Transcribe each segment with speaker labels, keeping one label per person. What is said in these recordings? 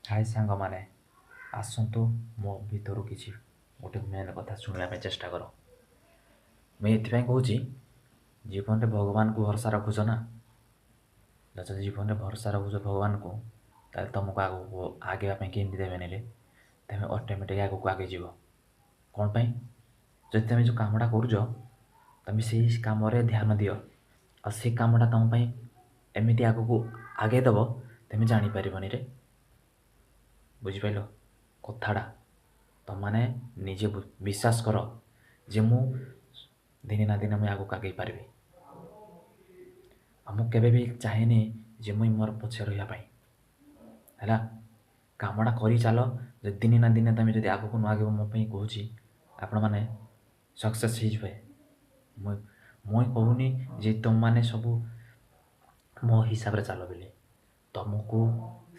Speaker 1: हाय सांगमाने आसतु मो भीतर किसी गोटे मेन कथा शुणा चेष्टा कर। मुझे कहूँ जीवन में भगवान को भरोसा रखुच ना जब जीवन में भरोसा रखुच भगवान को ताले तुमको आगू आगे कमी देवे रे तुम अटोमेटिक आगे आगे जीव कौन पाई जब तुम जो कमटा कर तुम से कम ध्यान दि और से कमटा तुम एमती आग को आगे दब तुम जापर रे बुझिपाल कथाटा तुम मैंने निजे विश्वास कर जे मु दिने ना दिन मुझे आगे आगे पारि मुझे भी चाहेनी जे मुई मोर पछे रही है कमटा कर चल दिने ना दिने तुम जो आग को न आगे मो कहूँ आपण मैंने सक्सेस हो मुई कहूनी जे तुम मैंने सब मो हिसाब से चल बोली तुमको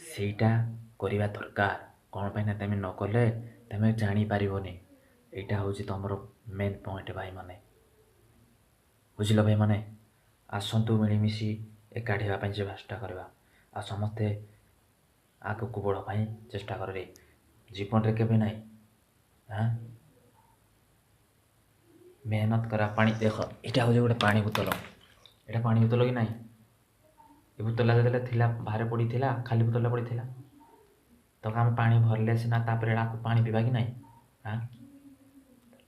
Speaker 1: सेटा करवा दरकार कौन पाई ना तुम न कले तुम जापारनी यहाँ हूँ तुम मेन पॉइंट भाई माने बुझिल भाई माने आसतु मिलमिशि एकाठी हाँपाई चेष्टा करवा आ समस्ते आग को बढ़ाई चेष्टा कर रे जीवन रे केबे नाई हाँ मेहनत करा पानी देख यहाँ हूँ गोटे पानी बोतल यहाँ पानी बोतल कि नाई ये बोतल जो बाहर पड़ी थी खाली बोतल पड़ी थी तो आम पानी भरले सीना आपको पानी पीवा कि नाई हाँ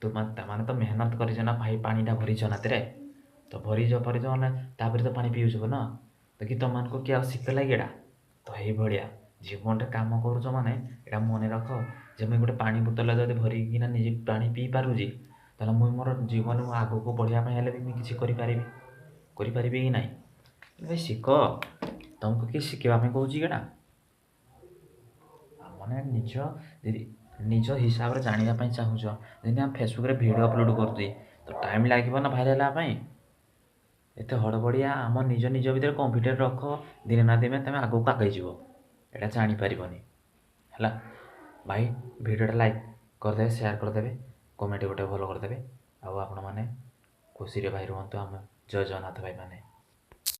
Speaker 1: मैंने तो मेहनत कर भाई पानीटा भरीच ना तेरे तो भरीच मैंने तो पानी पीऊब ना तो कि तुम मानक किए शीत लगे एटा तो ये जीवन में कम कर मैंने यहाँ मन रख जे मुझे गोटे पानी बोतल जब भरिकिना निजे पानी पी पारुची तो मुझे मोर जीवन आग को बढ़ापी भी किसी करें कि ना भाई शिख तुमको किए शिखापी कहूँ कि मैंने निज हिसाब से जानापी चाहूँ जमी आम फेसबुक भिड अपलोड कर तो टाइम लगे ना भाइराल हाँपाई एत हड़बड़िया आम निज निज भर कन्फिडेंस रख दिने ना दिने तुम आग को आगे जीव यहाँ जापारनी है भाई भिडियोटा लाइक करदे शेयर करदे कमेंट गोटे भल करदे आपण मैंने खुशी भाई रुहतु आम जय जगन्नाथ भाई मैंने।